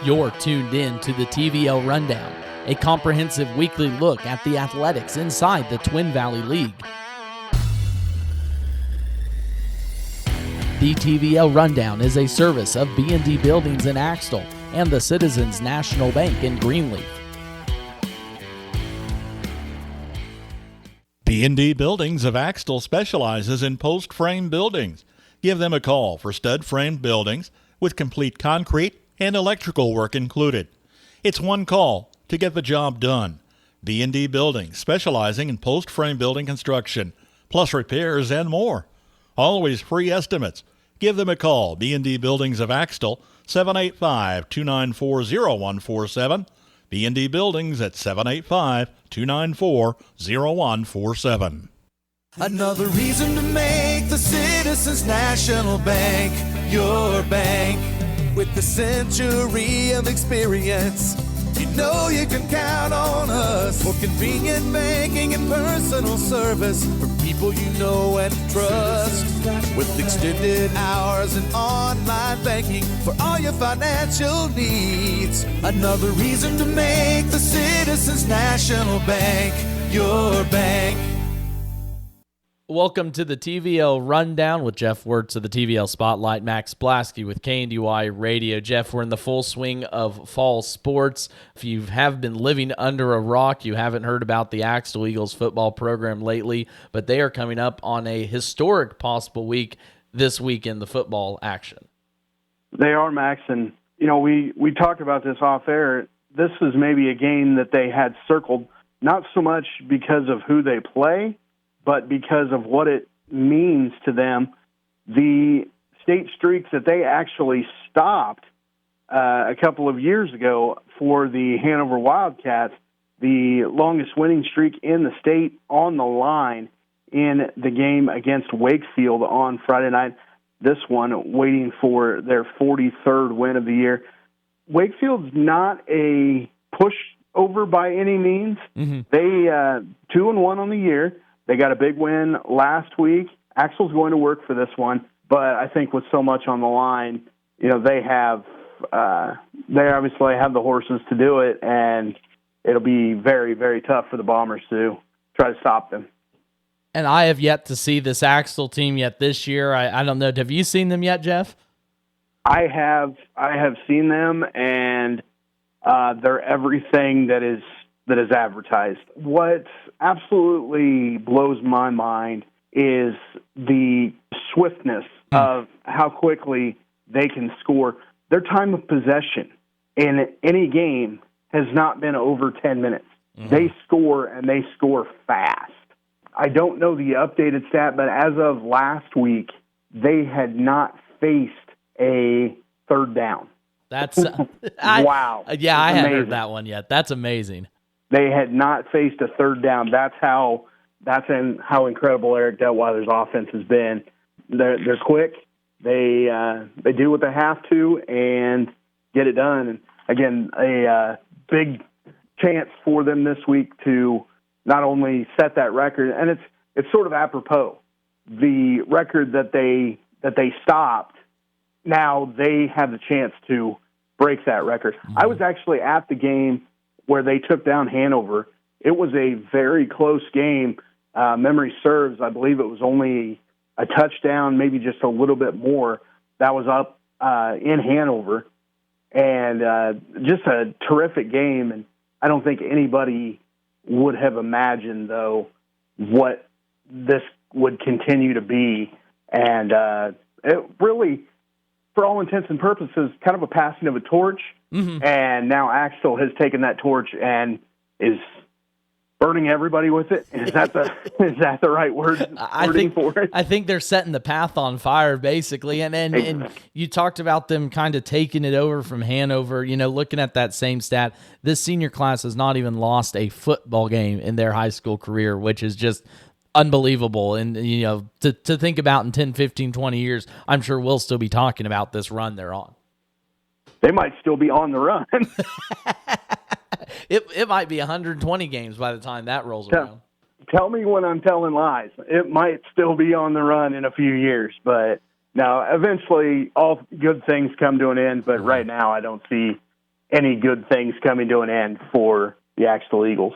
You're tuned in to the TVL Rundown, a comprehensive weekly look at the athletics inside the Twin Valley League. The TVL Rundown is a service of B&D Buildings in Axtell and the Citizens National Bank in Greenleaf. B&D Buildings of Axtell specializes in post-frame buildings. Give them a call for stud-frame buildings with complete concrete and electrical work included. It's one call to get the job done. B&D Buildings, specializing in post-frame building construction, plus repairs and more. Always free estimates. Give them a call. B&D Buildings of Axtell, 785-294-0147. B&D Buildings at 785-294-0147. Another reason to make the Citizens National Bank your bank. With the century of experience, you know you can count on us for convenient banking and personal service for people you know and trust. With extended hours and online banking for all your financial needs. Another reason to make the Citizens National Bank your bank. Welcome to the TVL Rundown with Jeff Wurtz of the TVL Spotlight, Max Blaske with KNDY Radio. Jeff, we're in the full swing of fall sports. If you have been living under a rock, you haven't heard about the Axtell Eagles football program lately, but they are coming up on a historic possible week this week in the football action. They are, Max, and we talked about this off air. This is maybe a game that they had circled, not so much because of who they play, but because of what it means to them. The state streaks that they actually stopped a couple of years ago for the Hanover Wildcats, the longest winning streak in the state, on the line in the game against Wakefield on Friday night. This one waiting for their 43rd win of the year. Wakefield's not a pushover by any means. Mm-hmm. They 2-1 on the year. They got a big win last week. Axel's going to work for this one, but I think with so much on the line, they obviously have the horses to do it, and it'll be very, very tough for the Bombers to try to stop them. And I have yet to see this Axtell team yet this year. I don't know. Have you seen them yet, Jeff? I have seen them, and they're everything that is advertised. What absolutely blows my mind is the swiftness of how quickly they can score. Their time of possession in any game has not been over 10 minutes. Mm-hmm. They score, and they score fast. I don't know the updated stat, but as of last week, they had not faced a third down. That's wow. Yeah, I haven't heard that one yet. That's amazing. They had not faced a third down. That's how incredible Eric Detweiler's offense has been. They're quick. They do what they have to and get it done. And again, a big chance for them this week to not only set that record, and it's sort of apropos. The record that they stopped, now they have the chance to break that record. Mm-hmm. I was actually at the game where they took down Hanover. It was a very close game. Memory serves, I believe it was only a touchdown, maybe just a little bit more. That was up in Hanover. And just a terrific game. And I don't think anybody would have imagined, though, what this would continue to be. And it really, for all intents and purposes, kind of a passing of a torch. Mm-hmm. And now Axtell has taken that torch and is burning everybody with it. Is that the right wording for it? I think they're setting the path on fire, basically. And you talked about them kind of taking it over from Hanover. Looking at that same stat, this senior class has not even lost a football game in their high school career, which is just unbelievable. And, to think about in 10, 15, 20 years, I'm sure we'll still be talking about this run they're on. They might still be on the run. It might be 120 games by the time that rolls around. Tell me when I'm telling lies. It might still be on the run in a few years, but no, eventually all good things come to an end. But right now, I don't see any good things coming to an end for the Axtell Eagles.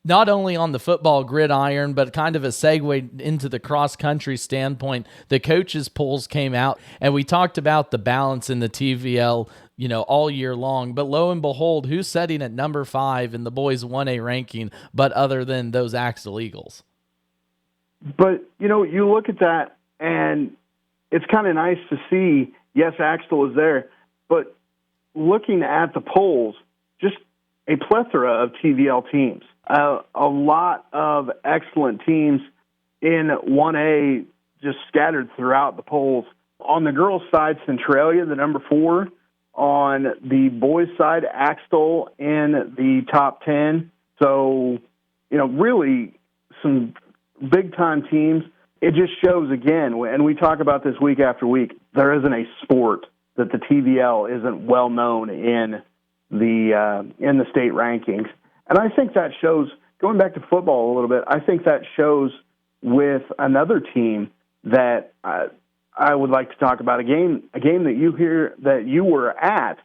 Not only on the football gridiron, but kind of a segue into the cross-country standpoint, the coaches' polls came out, and we talked about the balance in the TVL, all year long. But lo and behold, who's sitting at number 5 in the boys 1A ranking, but other than those Axtell Eagles? But, you look at that, and it's kind of nice to see, yes, Axtell is there, but looking at the polls, just a plethora of TVL teams. A lot of excellent teams in 1A just scattered throughout the polls. On the girls' side, Centralia, the number 4. On the boys' side, Axtell in the top 10. So, really some big-time teams. It just shows, again, and we talk about this week after week, there isn't a sport that the TVL isn't well known in the state rankings. And I think that shows, going back to football a little bit, I think that shows with another team that I would like to talk about, a game that you were at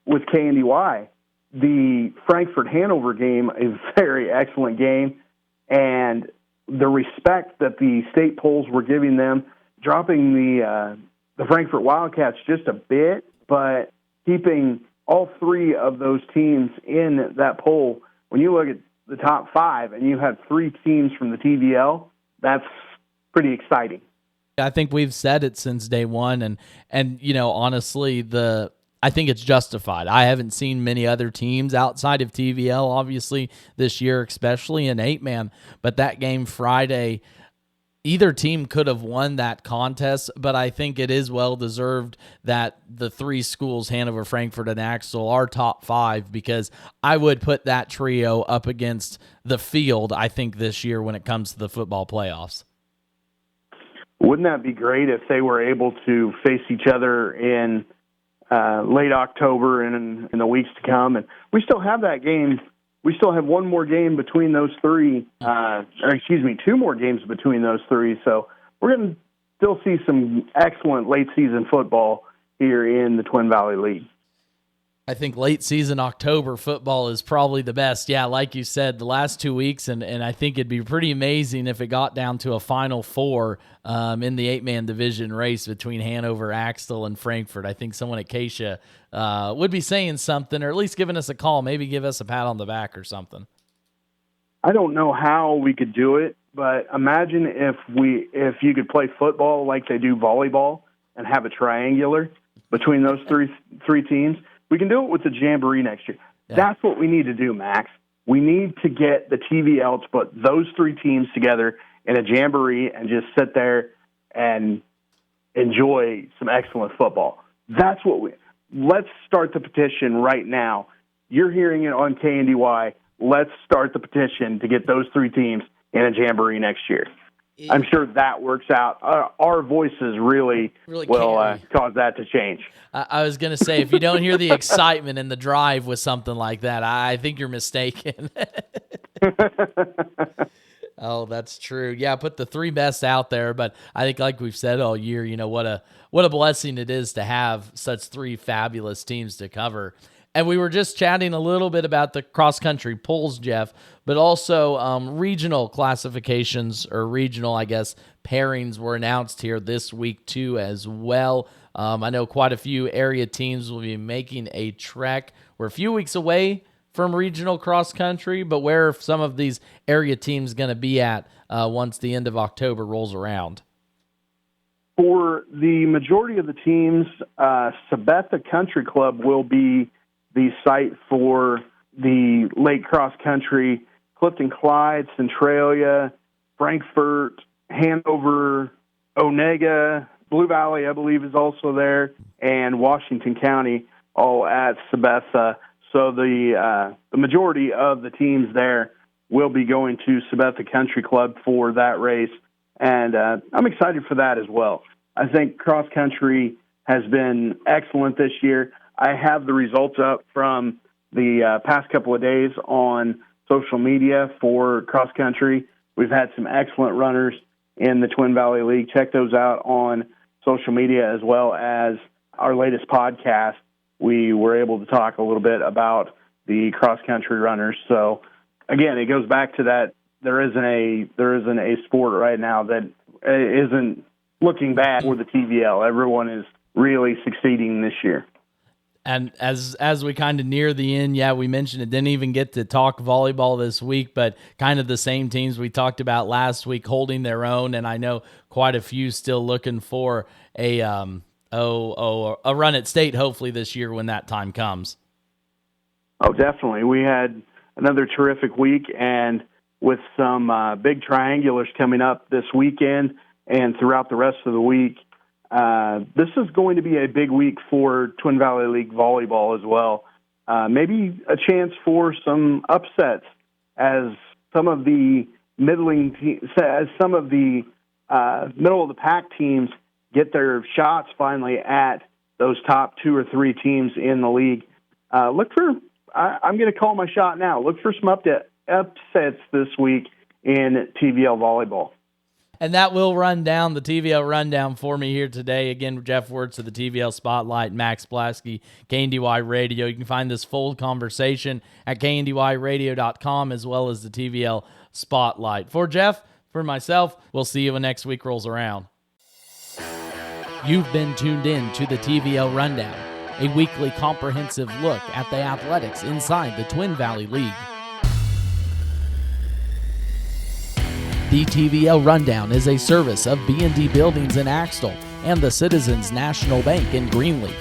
with KNDY, the Frankfurt-Hanover game, a very excellent game, and the respect that the state polls were giving them, dropping the Frankfurt Wildcats just a bit, but keeping all 3 of those teams in that poll. When you look at the top 5 and you have 3 teams from the TVL, that's pretty exciting. I think we've said it since day one, and honestly, I think it's justified. I haven't seen many other teams outside of TVL, obviously, this year, especially in 8-man, but that game Friday, either team could have won that contest, but I think it is well-deserved that the 3 schools, Hanover, Frankfurt, and Axtell, are top 5, because I would put that trio up against the field, I think, this year when it comes to the football playoffs. Wouldn't that be great if they were able to face each other in late October and in the weeks to come? And we still have that game. We still have one more game between those 3, 2 more games between those 3. So we're going to still see some excellent late-season football here in the Twin Valley League. I think late-season October football is probably the best. Yeah, like you said, the last 2 weeks, and I think it'd be pretty amazing if it got down to a Final 4 in the 8-man division race between Hanover, Axtell, and Frankfurt. I think someone at Acacia would be saying something, or at least giving us a call, maybe give us a pat on the back or something. I don't know how we could do it, but imagine if you could play football like they do volleyball and have a triangular between those three teams. We can do it with the Jamboree next year. Yeah. That's what we need to do, Max. We need to get the TVL to put those 3 teams together in a Jamboree and just sit there and enjoy some excellent football. That's what let's start the petition right now. You're hearing it on KNDY. Let's start the petition to get those 3 teams in a Jamboree next year. I'm sure that works out. Our voices really will cause that to change. I was going to say, if you don't hear the excitement and the drive with something like that, I think you're mistaken. Oh, that's true. Yeah, put the 3 best out there, but I think, like we've said all year, what a blessing it is to have such 3 fabulous teams to cover. And we were just chatting a little bit about the cross-country polls, Jeff, but also regional classifications, or regional, I guess, pairings were announced here this week, too, as well. I know quite a few area teams will be making a trek. We're a few weeks away from regional cross-country, but where are some of these area teams going to be at once the end of October rolls around? For the majority of the teams, Sabetha Country Club will be the site for the late cross country. Clifton Clyde, Centralia, Frankfurt, Hanover, Onega, Blue Valley, I believe, is also there, and Washington County, all at Sabetha. So the majority of the teams there will be going to Sabetha Country Club for that race, and I'm excited for that as well. I think cross country has been excellent this year. I have the results up from the past couple of days on social media for cross country. We've had some excellent runners in the Twin Valley League. Check those out on social media as well as our latest podcast. we were able to talk a little bit about the cross-country runners. So, again, it goes back to that there isn't a sport right now that isn't looking bad for the TVL. Everyone is really succeeding this year. And as we kind of near the end, we mentioned it, didn't even get to talk volleyball this week, but kind of the same teams we talked about last week holding their own, and I know quite a few still looking for a run at state hopefully this year when that time comes. Oh, definitely. We had another terrific week, and with some big triangulars coming up this weekend and throughout the rest of the week, this is going to be a big week for Twin Valley League volleyball as well. Maybe a chance for some upsets as some of the middle of the pack teams get their shots finally at those top 2 or 3 teams in the league. I'm going to call my shot now. Look for some upsets this week in TVL volleyball. And that will run down the TVL rundown for me here today. Again, Jeff Wurtz of the TVL Spotlight, Max Blaske, KNDY Radio. You can find this full conversation at kndyradio.com as well as the TVL Spotlight. For Jeff, for myself, we'll see you when next week rolls around. You've been tuned in to the TVL Rundown, a weekly comprehensive look at the athletics inside the Twin Valley League. The TVL Rundown is a service of B&D Buildings in Axtell and the Citizens National Bank in Greenleaf.